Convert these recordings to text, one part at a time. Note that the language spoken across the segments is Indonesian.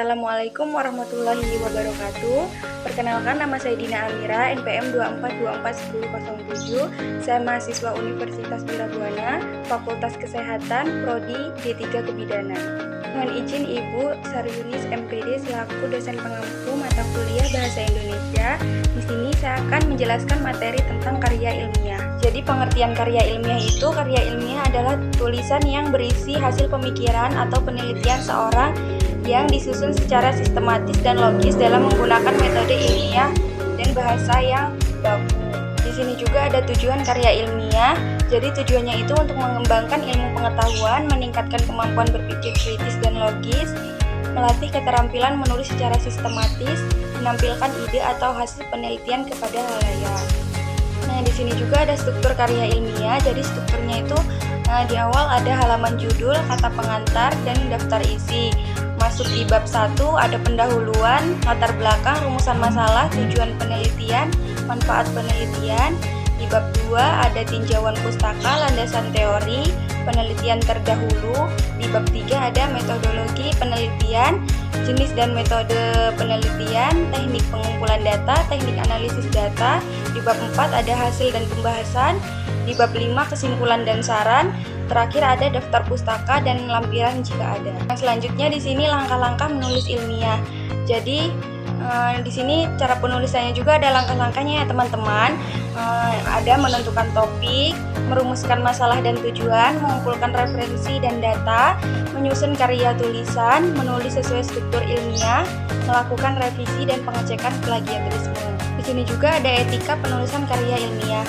Assalamualaikum warahmatullahi wabarakatuh. Perkenalkan, nama saya Dina Amira, NPM 24241007. Saya mahasiswa Universitas Wirabwana, Fakultas Kesehatan, Prodi D3 Kebidanan. Mohon izin Ibu Saryunis MPD selaku dosen pengampu mata kuliah Bahasa Indonesia. Di sini saya akan menjelaskan materi tentang karya ilmiah. Jadi pengertian karya ilmiah itu, karya ilmiah adalah tulisan yang berisi hasil pemikiran atau penelitian seorang yang disusun secara sistematis dan logis dalam menggunakan metode ilmiah dan bahasa yang baku. Di sini juga ada tujuan karya ilmiah. Jadi tujuannya itu untuk mengembangkan ilmu pengetahuan, meningkatkan kemampuan berpikir kritis dan logis, melatih keterampilan menulis secara sistematis, menampilkan ide atau hasil penelitian kepada halayak. Nah, di sini juga ada struktur karya ilmiah. Jadi strukturnya itu di awal ada halaman judul, kata pengantar, dan daftar isi. Masuk di bab 1 ada pendahuluan, latar belakang, rumusan masalah, tujuan penelitian, manfaat penelitian. Di bab 2 ada tinjauan pustaka, landasan teori, penelitian terdahulu. Di bab 3 ada metodologi penelitian, jenis dan metode penelitian, teknik pengumpulan data, teknik analisis data. Di bab 4 ada hasil dan pembahasan. Di bab 5 kesimpulan dan saran. Terakhir ada daftar pustaka dan lampiran jika ada. Nah, selanjutnya di sini langkah-langkah menulis ilmiah. Jadi di sini cara penulisannya juga ada langkah-langkahnya ya teman-teman. Ada menentukan topik, merumuskan masalah dan tujuan, mengumpulkan referensi dan data, menyusun karya tulisan, menulis sesuai struktur ilmiah, melakukan revisi dan pengecekan plagiarisme. Di sini juga ada etika penulisan karya ilmiah.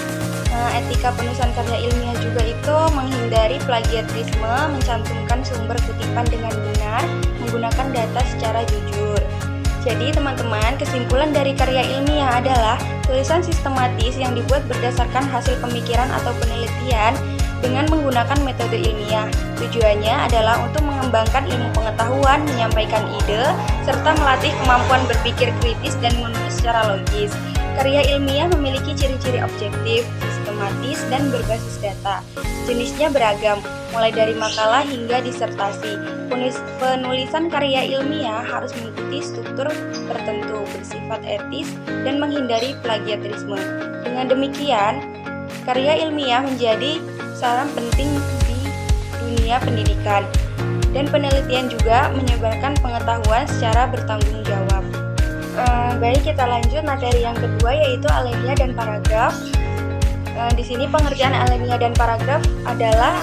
Etika penulisan karya ilmiah juga itu menghindari plagiarisme, mencantumkan sumber kutipan dengan benar, menggunakan data secara jujur. Jadi teman-teman, kesimpulan dari karya ilmiah adalah tulisan sistematis yang dibuat berdasarkan hasil pemikiran atau penelitian dengan menggunakan metode ilmiah. Tujuannya adalah untuk mengembangkan ilmu pengetahuan, menyampaikan ide, serta melatih kemampuan berpikir kritis dan menulis secara logis. Karya ilmiah memiliki ciri-ciri objektif, sistematis, dan berbasis data. Jenisnya beragam, mulai dari makalah hingga disertasi. Penulisan karya ilmiah harus mengikuti struktur tertentu, bersifat etis, dan menghindari plagiarisme. Dengan demikian, karya ilmiah menjadi saran penting di dunia pendidikan, dan penelitian juga menyebarkan pengetahuan secara bertanggung jawab. Baik, kita lanjut materi yang kedua, yaitu alinea dan paragraf. Di sini pengertian alinea dan paragraf adalah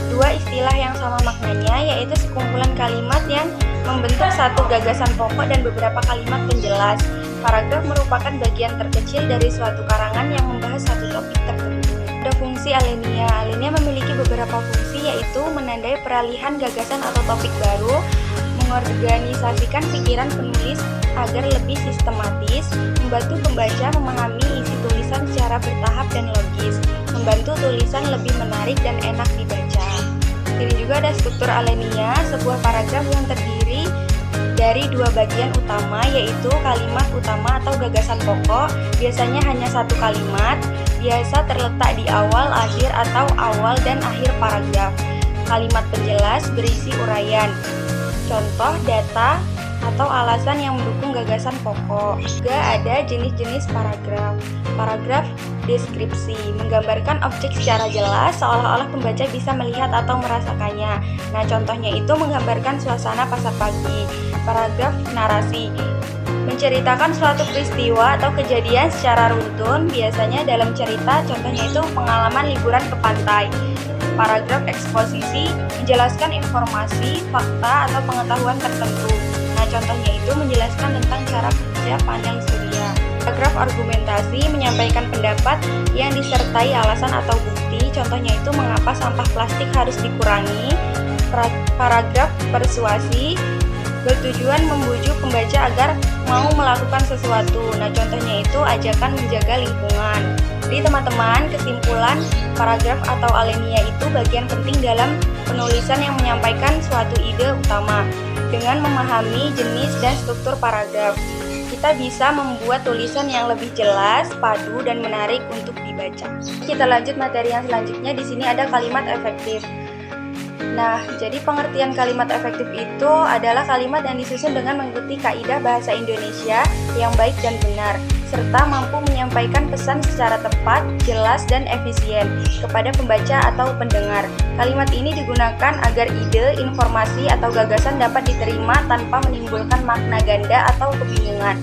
dua istilah yang sama maknanya, yaitu sekumpulan kalimat yang membentuk satu gagasan pokok dan beberapa kalimat penjelas. Paragraf merupakan bagian terkecil dari suatu karangan yang membahas satu topik tertentu. Ada fungsi alinea. Alinea memiliki beberapa fungsi, yaitu menandai peralihan gagasan atau topik baru, mengorganisasikan pikiran penulis agar lebih sistematis, membantu pembaca memahami isi tulisan secara bertahap dan logis, membantu tulisan lebih menarik dan enak dibaca. Ini juga ada struktur alinea, sebuah paragraf yang terdiri dari dua bagian utama, yaitu kalimat utama atau gagasan pokok, biasanya hanya satu kalimat, biasa terletak di awal, akhir, atau awal dan akhir paragraf. Kalimat penjelas berisi uraian, contoh, data, atau alasan yang mendukung gagasan pokok. Juga ada jenis-jenis paragraf. Paragraf deskripsi menggambarkan objek secara jelas, seolah-olah pembaca bisa melihat atau merasakannya. Nah, contohnya itu menggambarkan suasana pasar pagi. Paragraf narasi menceritakan suatu peristiwa atau kejadian secara runtun, biasanya dalam cerita, contohnya itu pengalaman liburan ke pantai. Paragraf eksposisi menjelaskan informasi, fakta, atau pengetahuan tertentu. Nah, contohnya itu menjelaskan tentang cara kerja panel surya. Paragraf argumentasi menyampaikan pendapat yang disertai alasan atau bukti. Contohnya itu mengapa sampah plastik harus dikurangi. Paragraf persuasi bertujuan membujuk pembaca agar mau melakukan sesuatu. Nah, contohnya itu ajakan menjaga lingkungan. Jadi teman-teman, kesimpulan paragraf atau alinea itu bagian penting dalam penulisan yang menyampaikan suatu ide utama. Dengan memahami jenis dan struktur paragraf, kita bisa membuat tulisan yang lebih jelas, padu, dan menarik untuk dibaca. Kita lanjut materi yang selanjutnya. Di sini ada kalimat efektif. Nah, jadi pengertian kalimat efektif itu adalah kalimat yang disusun dengan mengikuti kaidah bahasa Indonesia yang baik dan benar, serta mampu menyampaikan pesan secara tepat, jelas, dan efisien kepada pembaca atau pendengar. Kalimat ini digunakan agar ide, informasi, atau gagasan dapat diterima tanpa menimbulkan makna ganda atau kebingungan.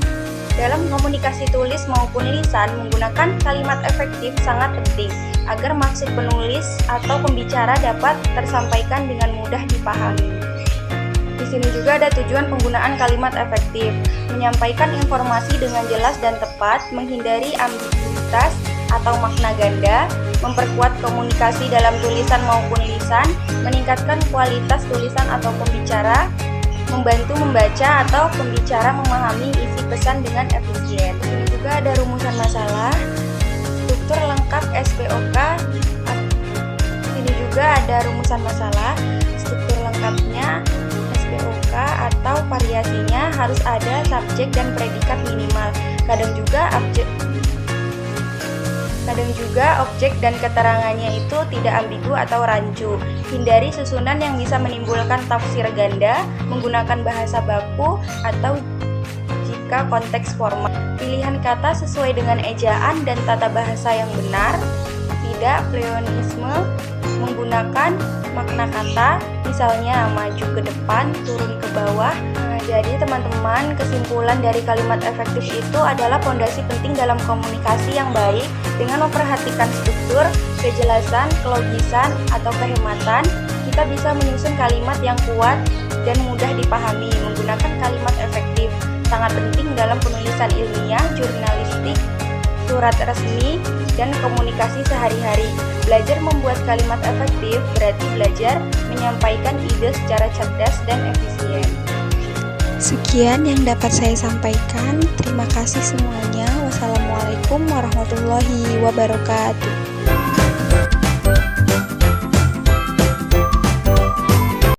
Dalam komunikasi tulis maupun lisan, menggunakan kalimat efektif sangat penting agar maksud penulis atau pembicara dapat tersampaikan dengan mudah dipahami. Di sini juga ada tujuan penggunaan kalimat efektif, menyampaikan informasi dengan jelas dan tepat, menghindari ambiguitas atau makna ganda, memperkuat komunikasi dalam tulisan maupun lisan, meningkatkan kualitas tulisan atau pembicara, membantu membaca atau pembicara memahami isi pesan dengan efisien. Di sini juga ada rumusan masalah, struktur lengkap SPOK. Ini juga ada rumusan masalah, struktur lengkapnya SPOK atau variasinya harus ada subjek dan predikat minimal. Kadang juga objek dan keterangannya itu tidak ambigu atau rancu. Hindari susunan yang bisa menimbulkan tafsir ganda, menggunakan bahasa baku atau jika konteks formal. Pilihan kata sesuai dengan ejaan dan tata bahasa yang benar. Tidak pleonasme, menggunakan makna kata, misalnya maju ke depan, turun ke bawah. Jadi teman-teman, kesimpulan dari kalimat efektif itu adalah fondasi penting dalam komunikasi yang baik. Dengan memperhatikan struktur, kejelasan, kelogisan, atau kehematan, kita bisa menyusun kalimat yang kuat dan mudah dipahami. Menggunakan kalimat efektif sangat penting dalam penulisan ilmiah, jurnalistik, surat resmi, dan komunikasi sehari-hari. Belajar membuat kalimat efektif berarti belajar menyampaikan ide secara cerdas dan efisien. Sekian yang dapat saya sampaikan. Terima kasih semuanya. Wassalamualaikum warahmatullahi wabarakatuh.